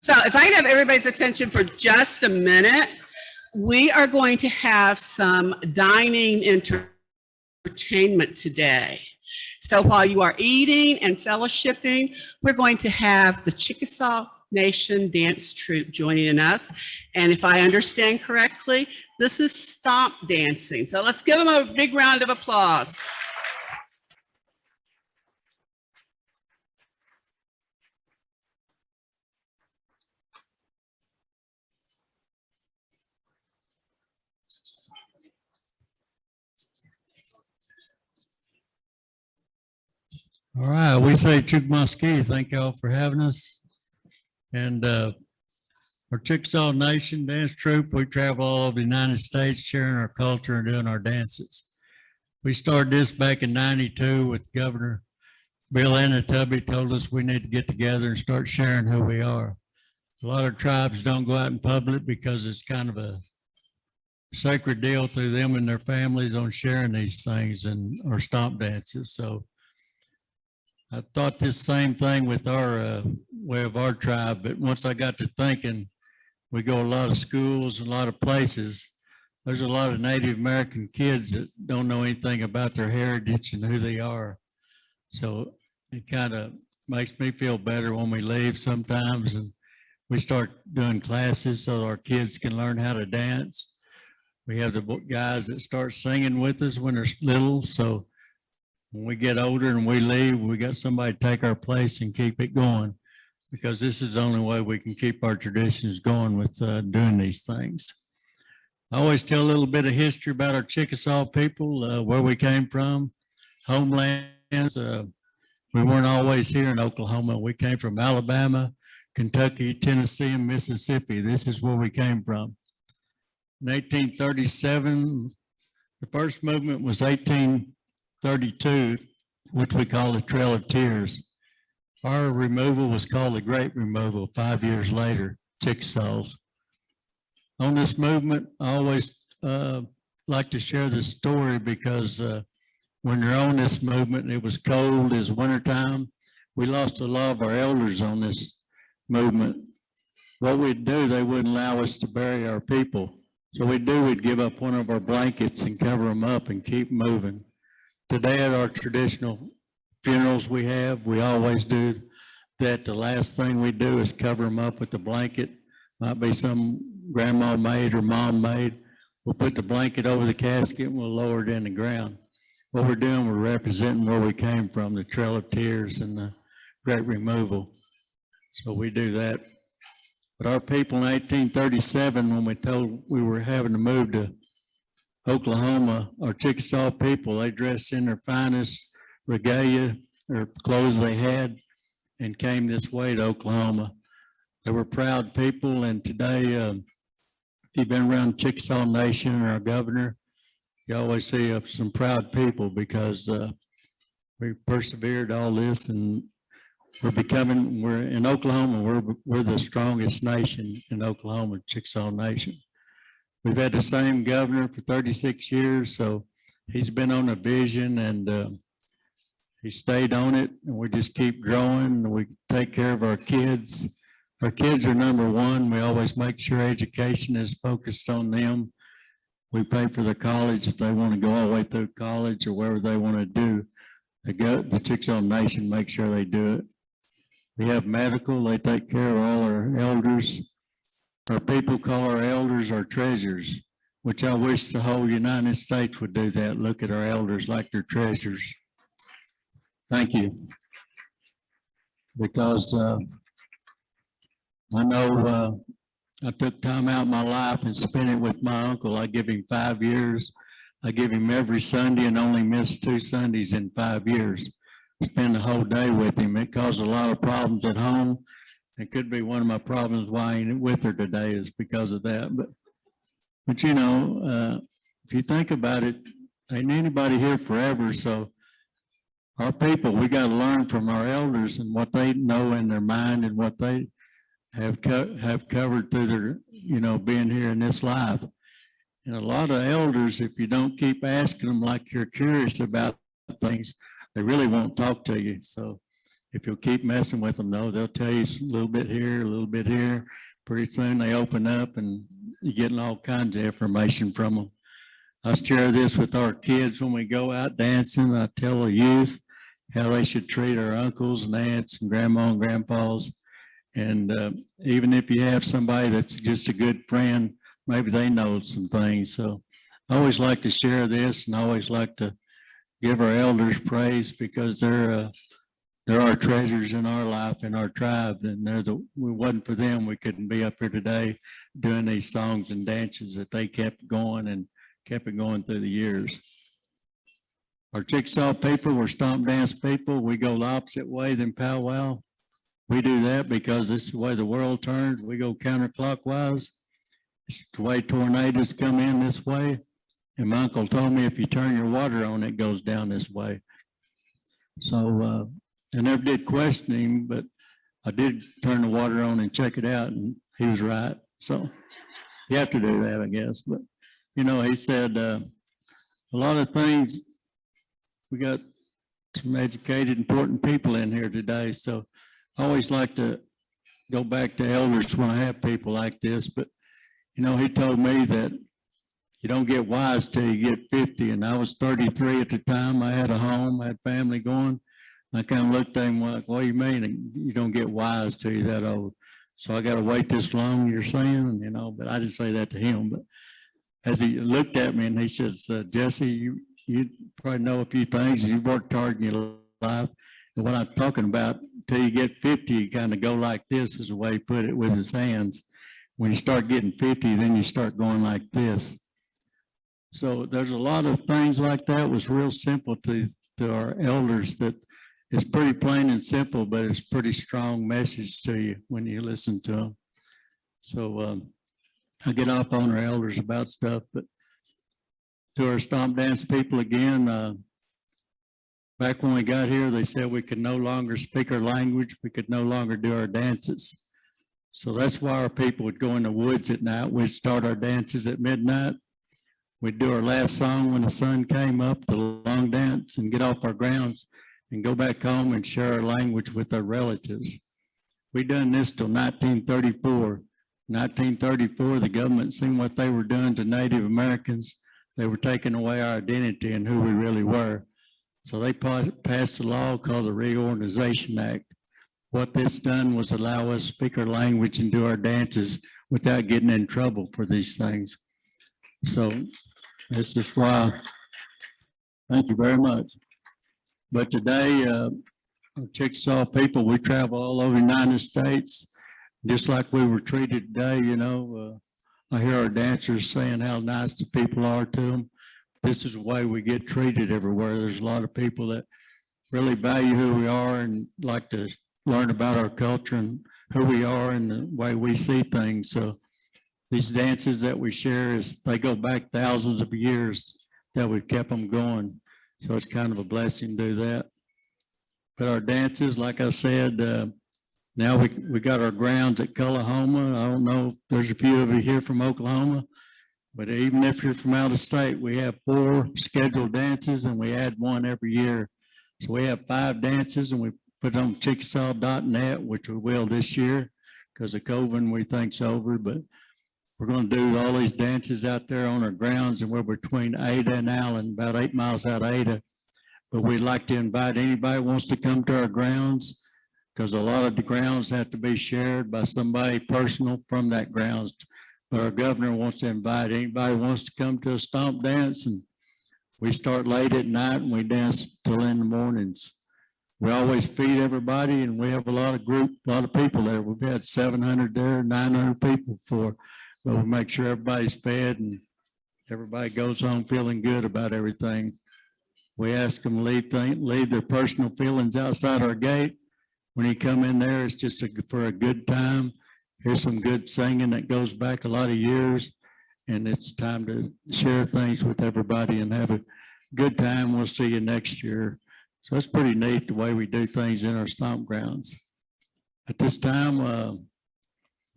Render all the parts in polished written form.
So if I can have everybody's attention for just a minute, we are going to have some dining entertainment today. So while you are eating and fellowshipping, we're going to have the Chickasaw Nation Dance Troupe joining us. And if I understand correctly, this is Stomp dancing. So let's give them a big round of applause. All right, we say Chukmaski. Thank y'all for having us. And our Chickasaw Nation Dance Troupe, we travel all over the United States sharing our culture and doing our dances. We started this back in '92 with Governor Bill Anatubby told us we need to get together and start sharing who we are. A lot of tribes don't go out in public because it's kind of a sacred deal to them and their families on sharing these things and our stomp dances. So I thought this same thing with our way of our tribe, but once I got to thinking, we go a lot of schools, a lot of places. There's a lot of Native American kids that don't know anything about their heritage and who they are. So it kind of makes me feel better when we leave sometimes and we start doing classes so our kids can learn how to dance. We have the guys that start singing with us when they're little. So when we get older and we leave, we got somebody to take our place and keep it going, because this is the only way we can keep our traditions going with doing these things. I always tell a little bit of history about our Chickasaw people, where we came from, homelands. We weren't always here in Oklahoma. We came from Alabama, Kentucky, Tennessee, and Mississippi. This is where we came from. In 1837, the first movement was 1832, which we call the Trail of Tears. Our removal was called the Great Removal 5 years later, Chickasaws. On this movement, I always like to share this story because when you're on this movement, it was cold, it was wintertime. We lost a lot of our elders on this movement. What we'd do, they wouldn't allow us to bury our people. So we'd give up one of our blankets and cover them up and keep moving. Today at our traditional funerals we always do that. The last thing we do is cover them up with the blanket. Might be some grandma made or mom made. We'll put the blanket over the casket and we'll lower it in the ground. What we're doing, we're representing where we came from, the Trail of Tears and the Great Removal. So we do that. But our people in 1837, when we told we were having to move to Oklahoma, our Chickasaw people, they dressed in their finest regalia or clothes they had and came this way to Oklahoma. They were proud people, and today, if you've been around Chickasaw Nation and our governor, you always see some proud people because we persevered all this, and we're in Oklahoma, we're the strongest nation in Oklahoma, Chickasaw Nation. We've had the same governor for 36 years, so he's been on a vision and he stayed on it, and we just keep growing. We take care of our kids. Our kids are number one. We always make sure education is focused on them. We pay for their college if they want to go all the way through college or wherever they want to do. The Chickasaw Nation make sure they do it. We have medical. They take care of all our elders. Our people call our elders our treasures, which I wish the whole United States would do that. Look at our elders like they're treasures. Thank you. Because I know I took time out of my life and spent it with my uncle. I give him 5 years. I give him every Sunday and only missed 2 Sundays in 5 years. Spend the whole day with him. It caused a lot of problems at home. It could be one of my problems why I ain't with her today is because of that. But you know, if you think about it, ain't anybody here forever. So our people, we got to learn from our elders and what they know in their mind and what they have covered through their, you know, being here in this life. And a lot of elders, if you don't keep asking them like you're curious about things, they really won't talk to you. So if you'll keep messing with them though, they'll tell you a little bit here, a little bit here. Pretty soon they open up and you're getting all kinds of information from them. I share this with our kids when we go out dancing. I tell the youth how they should treat our uncles and aunts and grandma and grandpas. And even if you have somebody that's just a good friend, maybe they know some things. So I always like to share this, and I always like to give our elders praise, because they're our treasures in our life, in our tribe, and if it wasn't for them, we couldn't be up here today doing these songs and dances that they kept going and kept it going through the years. Our Chickasaw people, we're Stomp dance people. We go the opposite way than powwow. We do that because this is the way the world turns. We go counterclockwise. It's the way tornadoes come in this way. And my uncle told me if you turn your water on, it goes down this way. So I never did question him, but I did turn the water on and check it out, and he was right. So you have to do that, I guess. But, you know, he said a lot of things, we got some educated, important people in here today. So I always like to go back to elders when I have people like this. But, you know, he told me that you don't get wise till you get 50. And I was 33 at the time. I had a home, I had family going. I kind of looked at him like, what do you mean? You don't get wise till you're that old. So I got to wait this long, you're saying, you know, but I didn't say that to him. But as he looked at me and he says, Jesse, you probably know a few things. You've worked hard in your life. And what I'm talking about, till you get 50, you kind of go like this, is the way he put it with his hands. When you start getting 50, then you start going like this. So there's a lot of things like that. It was real simple to our elders, that it's pretty plain and simple, but it's pretty strong message to you when you listen to them. So I get off on our elders about stuff, but to our Stomp dance people again, back when we got here, they said we could no longer speak our language. We could no longer do our dances. So that's why our people would go in the woods at night. We'd start our dances at midnight. We'd do our last song when the sun came up, the long dance, and get off our grounds and go back home and share our language with our relatives. We done this till 1934. 1934, the government seen what they were doing to Native Americans. They were taking away our identity and who we really were. So they passed a law called the Reorganization Act. What this done was allow us to speak our language and do our dances without getting in trouble for these things. So this is why, thank you very much. But today, our Chickasaw people, we travel all over the United States, just like we were treated today. You know, I hear our dancers saying how nice the people are to them. This is the way we get treated everywhere. There's a lot of people that really value who we are and like to learn about our culture and who we are and the way we see things. So these dances that we share, they go back thousands of years that we've kept them going. So it's kind of a blessing to do that. But our dances, like I said, now we got our grounds at Cullahoma. I don't know if there's a few of you here from Oklahoma, but even if you're from out of state, we have 4 scheduled dances and we add one every year. So we have 5 dances and we put it on Chickasaw.net, which we will this year because of COVID, we think's over. But we're going to do all these dances out there on our grounds, and we're between Ada and Allen, about 8 miles out of Ada. But we'd like to invite anybody who wants to come to our grounds, because a lot of the grounds have to be shared by somebody personal from that grounds. But our governor wants to invite anybody who wants to come to a Stomp dance, and we start late at night and we dance till in the mornings. We always feed everybody, and we have a lot of people there. We've had 700 there, 900 people before. But we make sure everybody's fed and everybody goes home feeling good about everything. We ask them to leave their personal feelings outside our gate. When you come in there, it's just for a good time. Here's some good singing that goes back a lot of years, and it's time to share things with everybody and have a good time. We'll see you next year. So it's pretty neat the way we do things in our Stomp grounds. At this time,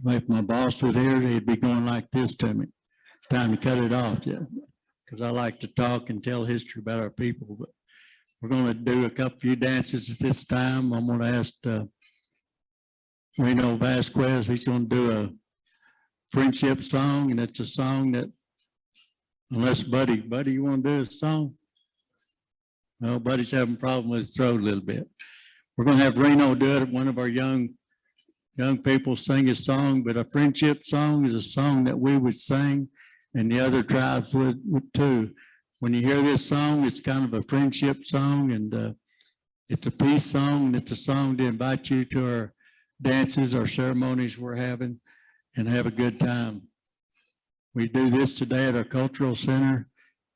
if my boss was here, he'd be going like this to me. Time to cut it off, yeah. Because I like to talk and tell history about our people. But We're going to do a few dances at this time. I'm going to ask Reno Vasquez. He's going to do a friendship song, and it's a song that, unless Buddy, you want to do a song? No, Buddy's having a problem with his throat a little bit. We're going to have Reno do it. One of our young people sing a song, but a friendship song is a song that we would sing, and the other tribes would too. When you hear this song, it's kind of a friendship song, and it's a peace song, and it's a song to invite you to our dances, our ceremonies we're having, and have a good time. We do this today at our cultural center,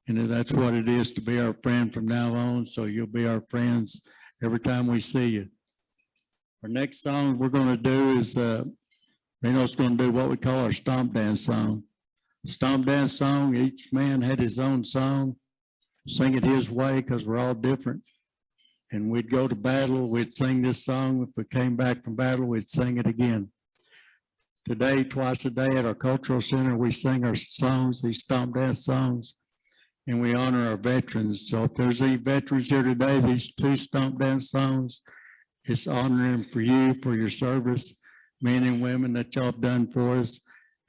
and that's what it is to be our friend from now on, so you'll be our friends every time we see you. Our next song we're going to do is, Reno's going to do what we call our Stomp Dance song. Stomp Dance song, each man had his own song, sing it his way because we're all different. And we'd go to battle, we'd sing this song. If we came back from battle, we'd sing it again. Today, twice a day at our cultural center, we sing our songs, these Stomp Dance songs, and we honor our veterans. So if there's any veterans here today, these two Stomp Dance songs, it's honoring for you, for your service, men and women that y'all have done for us,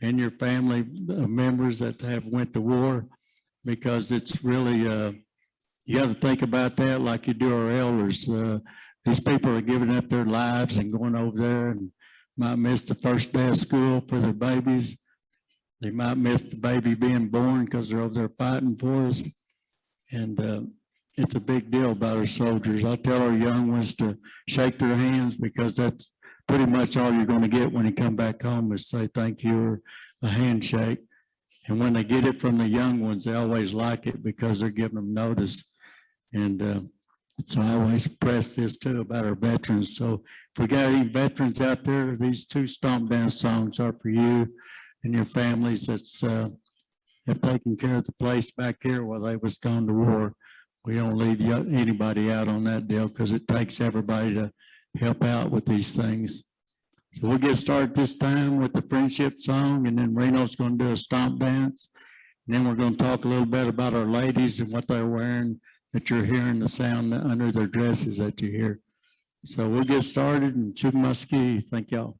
and your family members that have went to war, because it's really, you have to think about that like you do our elders. These people are giving up their lives and going over there and might miss the first day of school for their babies. They might miss the baby being born because they're over there fighting for us. And it's a big deal about our soldiers. I tell our young ones to shake their hands, because that's pretty much all you're going to get when you come back home, is say thank you or a handshake. And when they get it from the young ones, they always like it because they're giving them notice. And so I always press this too about our veterans. So if we got any veterans out there, these two Stomp Dance songs are for you and your families that's have taken care of the place back here while they was gone to war. We don't leave anybody out on that deal, because it takes everybody to help out with these things. So we'll get started this time with the friendship song, and then Reno's going to do a stomp dance. And then we're going to talk a little bit about our ladies and what they're wearing, that you're hearing the sound under their dresses that you hear. So we'll get started, and Chickasaw. Thank y'all.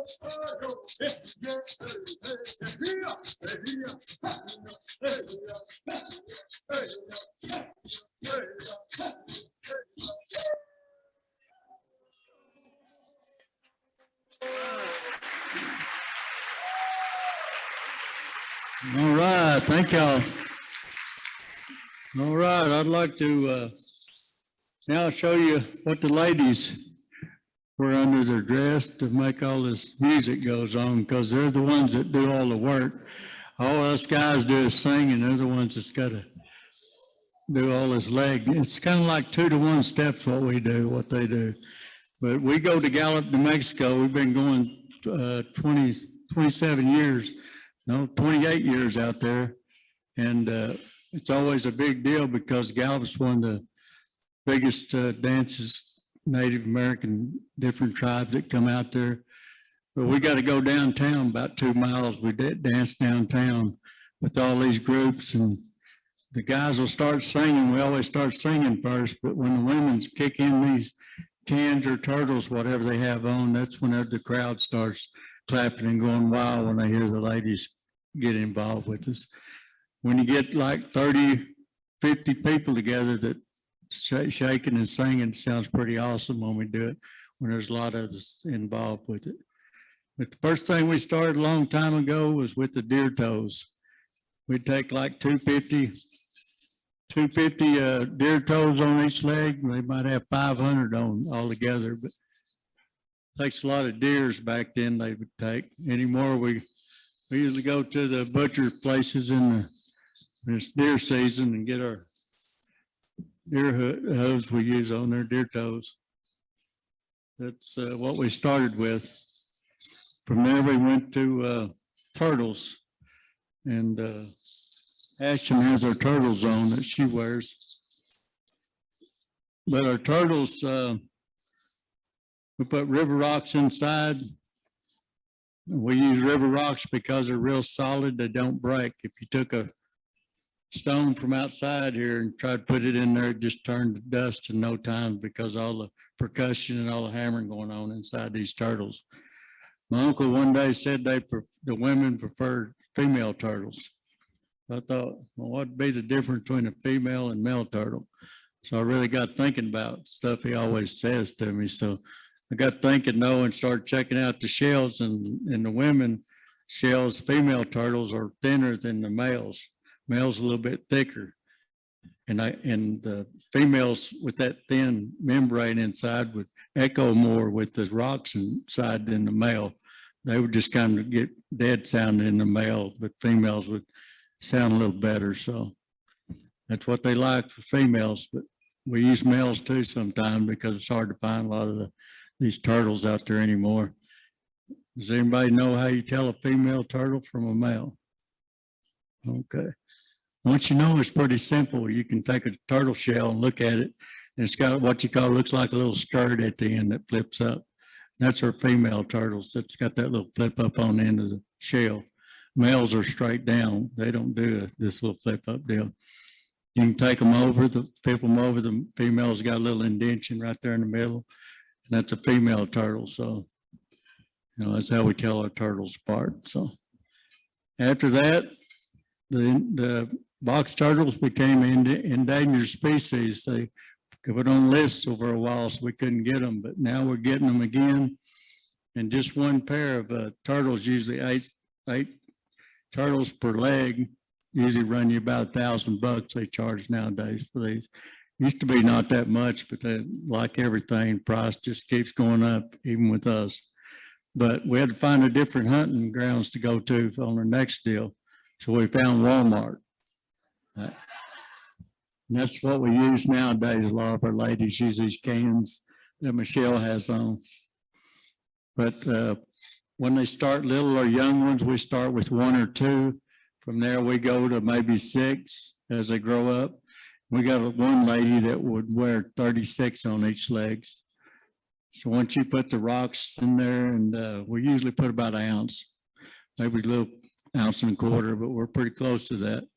All right, thank y'all. All right, I'd like to now show you what the ladies wear under their dress to make all this music goes on, because they're the ones that do all the work. All us guys do is sing, and they're the ones that's got to do all this leg. It's kind of like 2-to-1 steps what we do, what they do. But we go to Gallup, New Mexico. We've been going 27 years, no, 28 years out there. And it's always a big deal because Gallup's one of the biggest dances, Native American, different tribes that come out there. But we got to go downtown about 2 miles. We dance downtown with all these groups, and the guys will start singing. We always start singing first, but when the women kick in these cans or turtles, whatever they have on, that's whenever the crowd starts clapping and going wild when they hear the ladies get involved with us. When you get like 30, 50 people together that shaking and singing, it sounds pretty awesome when we do it, when there's a lot of us involved with it. But the first thing we started a long time ago was with the deer toes. We'd take like 250 deer toes on each leg. They might have 500 on altogether, but it takes a lot of deers back then they would take. Anymore, we usually go to the butcher places in this deer season and get our deer hooves we use on their deer toes. That's what we started with. From there, we went to turtles, and Ashton has her turtles on that she wears. But our turtles, we put river rocks inside. We use river rocks because they're real solid. They don't break. If you took a stone from outside here and tried to put it in there, it just turned to dust in no time because all the percussion and all the hammering going on inside these turtles. My uncle one day said the women preferred female turtles. I thought, well, what'd be the difference between a female and male turtle? So I really got thinking about stuff he always says to me. So I got thinking though and started checking out the shells, and the women shells, female turtles are thinner than the males. Males a little bit thicker. And the females with that thin membrane inside would echo more with the rocks inside than the male. They would just kind of get dead sounding in the male, but females would sound a little better. So that's what they like for females, but we use males too sometimes because it's hard to find a lot of these turtles out there anymore. Does anybody know how you tell a female turtle from a male? Okay. Once you know, it's pretty simple. You can take a turtle shell and look at it, and it's got what you call, looks like a little skirt at the end that flips up. That's our female turtles. That's got that little flip up on the end of the shell. Males are straight down. They don't do this little flip up deal. You can take them over, flip them over. The female's got a little indentation right there in the middle, and that's a female turtle. So, that's how we tell our turtles apart. So after that, the box turtles became endangered species. They put on lists over a while, so we couldn't get them, but now we're getting them again. And just one pair of turtles, usually eight turtles per leg, usually run you about $1,000 they charge nowadays for these. Used to be not that much, but like everything, price just keeps going up, even with us. But we had to find a different hunting grounds to go to on our next deal. So we found Walmart. And that's what we use nowadays. A lot of our ladies use these cans that Michelle has on. But when they start little or young ones, we start with 1 or 2. From there, we go to maybe 6 as they grow up. We got one lady that would wear 36 on each leg. So once you put the rocks in there, and we usually put about 1 ounce, maybe a little 1.25 ounces, but we're pretty close to that.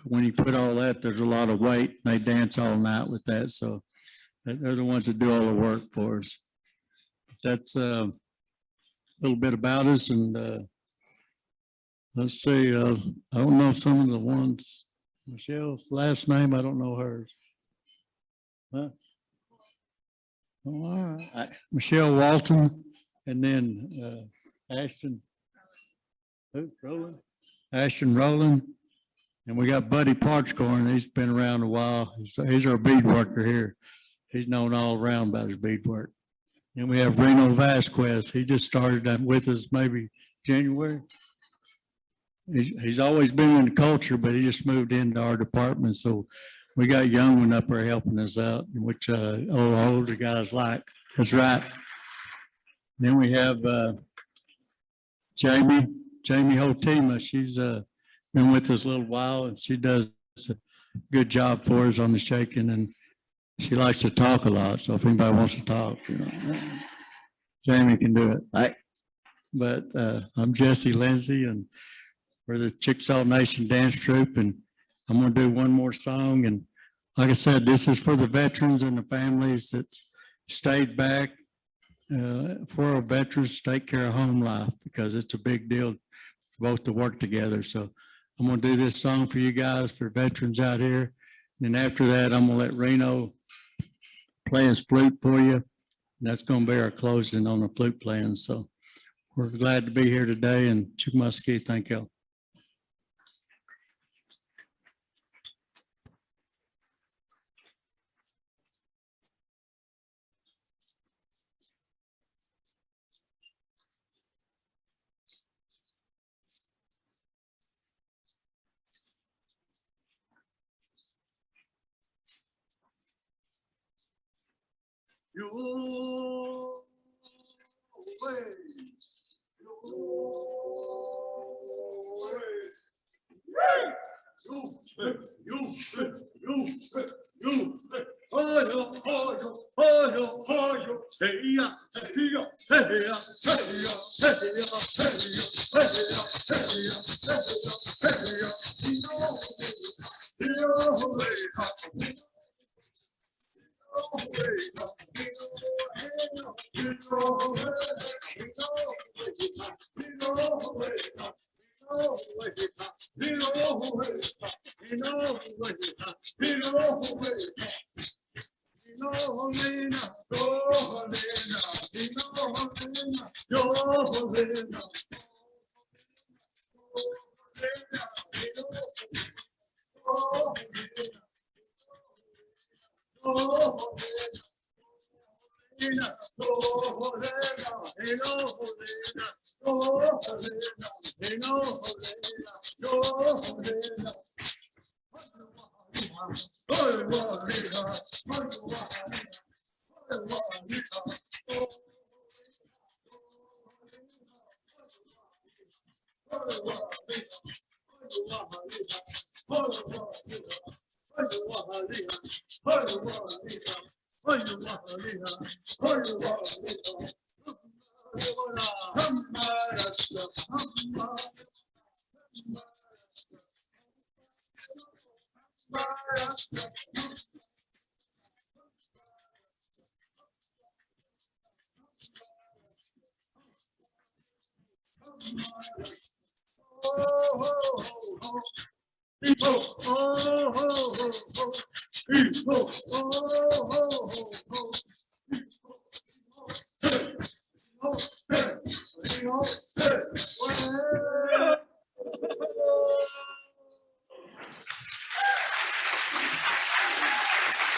When you put all that, there's a lot of weight. They dance all night with that. So they're the ones that do all the work for us. That's little bit about us and let's see, I don't know some of the ones, Michelle's last name, I don't know hers. Huh? Oh, all right. Michelle Walton, and then Ashton. Who? Rowland? Ashton Rowland. And we got Buddy Parchcorn. He's been around a while. He's our bead worker here. He's known all around about his beadwork. And we have Reno Vasquez. He just started with us maybe January. He's always been in the culture, but he just moved into our department. So we got young one up there helping us out, which older guys like. That's right. Then we have Jamie Hotima. She's been with us a little while, and she does a good job for us on the shaking, and she likes to talk a lot. So if anybody wants to talk, Jamie can do it. Right? But I'm Jesse Lindsay, and we're the Chickasaw Nation Dance Troupe, and I'm going to do one more song. And like I said, this is for the veterans and the families that stayed back for our veterans to take care of home life, because it's a big deal for both to work together. So I'm going to do this song for you guys, for veterans out here. And after that, I'm going to let Reno play his flute for you. And that's going to be our closing on the flute playing. So we're glad to be here today, and Chickasaw, thank you. Your way,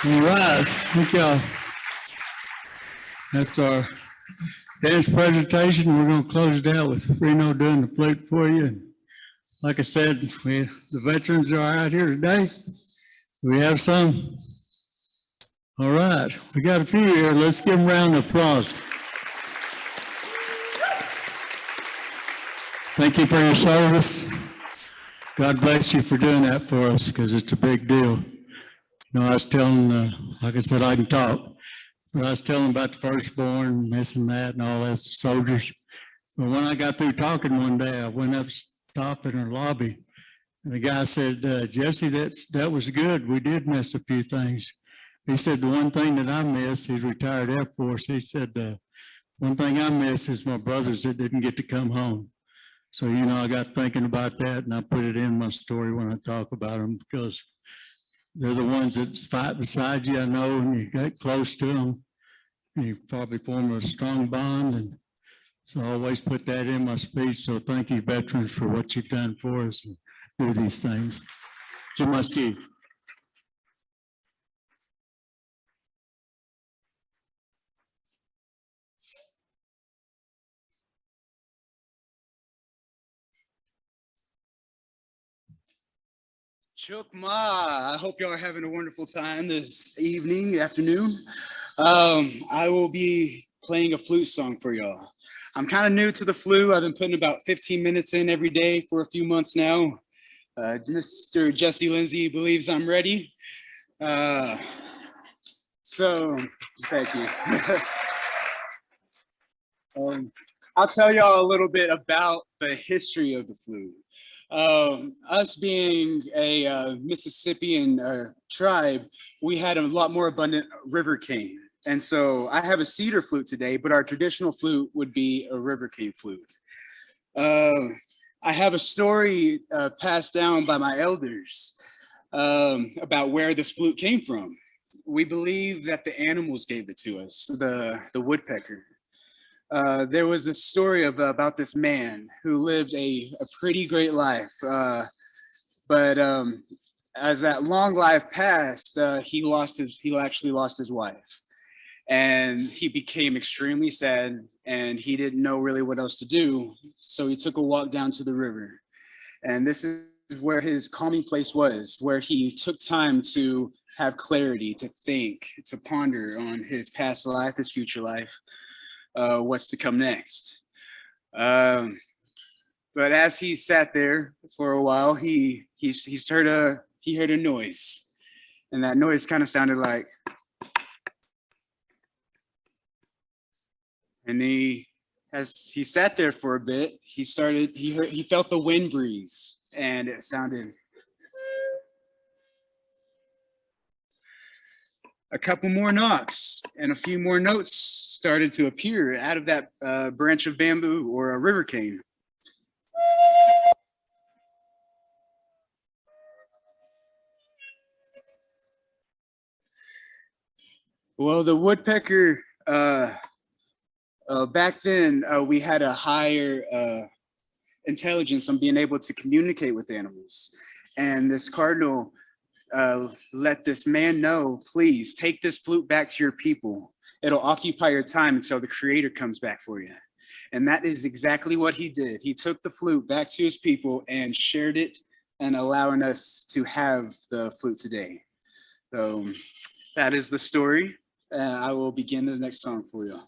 All right, thank y'all. That's our dance presentation. We're going to close it out with Reno doing the flute for you. And like I said, the veterans are out here today. We have some. All right, we got a few here. Let's give them a round of applause. Thank you for your service. God bless you for doing that for us, because it's a big deal. You know, I was telling, like I said, I can talk, but I was telling about the firstborn, this and that, and all that, soldiers. But when I got through talking one day, I went up, stopped in our lobby, and the guy said, Jesse, that was good. We did miss a few things. He said, the one thing that I missed, he's retired Air Force, he said, one thing I miss is my brothers that didn't get to come home. So, I got thinking about that and I put it in my story when I talk about them because they're the ones that fight beside you, I know, and you get close to them. And you probably form a strong bond. And so I always put that in my speech. So thank you, veterans, for what you've done for us and do these things. Jim Muskie. Chukma, I hope y'all are having a wonderful time this afternoon. I will be playing a flute song for y'all. I'm kind of new to the flute. I've been putting about 15 minutes in every day for a few months now. Mr. Jesse Lindsay believes I'm ready. So thank you. I'll tell y'all a little bit about the history of the flute. Us being a Mississippian tribe, we had a lot more abundant river cane. And so I have a cedar flute today, but our traditional flute would be a river cane flute. I have a story passed down by my elders about where this flute came from. We believe that the animals gave it to us, the woodpecker. There was this story about this man who lived a pretty great life, but as that long life passed, he actually lost his wife, and he became extremely sad, and he didn't know really what else to do. So he took a walk down to the river, and this is where his calming place was, where he took time to have clarity, to think, to ponder on his past life, his future life. What's to come next. But as he sat there for a while, he heard a noise, and that noise kind of sounded like, and as he sat there for a bit, he felt the wind breeze, and it sounded. A couple more knocks and a few more notes started to appear out of that branch of bamboo or a river cane. Well, the woodpecker, back then, we had a higher intelligence on being able to communicate with animals. And this cardinal let this man know, please take this flute back to your people. It'll occupy your time until the creator comes back for you. And that is exactly what he did. He took the flute back to his people and shared it, and allowing us to have the flute today. So that is the story. I will begin the next song for you.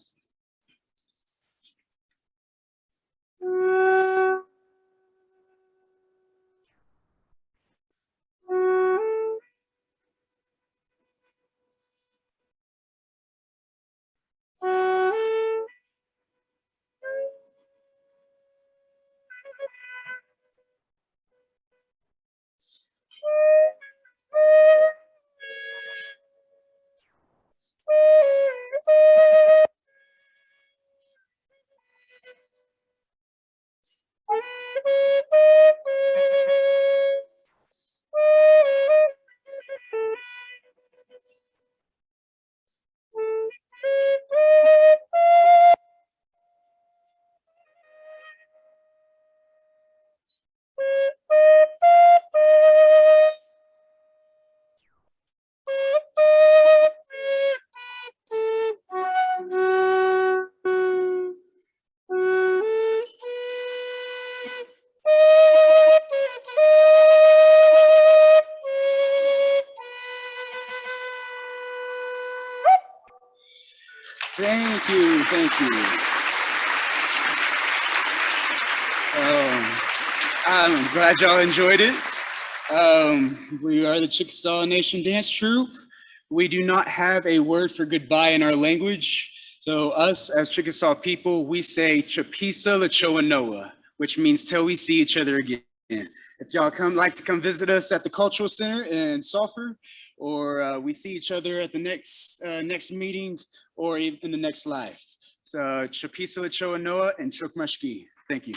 Thank you. I'm glad y'all enjoyed it. We are the Chickasaw Nation Dance Troupe. We do not have a word for goodbye in our language. So us as Chickasaw people, we say Chapisa Lachoanoa, which means till we see each other again. If y'all like to come visit us at the Cultural Center in Sulphur, or we see each other at the next meeting, or in the next life. Chapisa Lachoa Noah and Chokmashki. Thank you.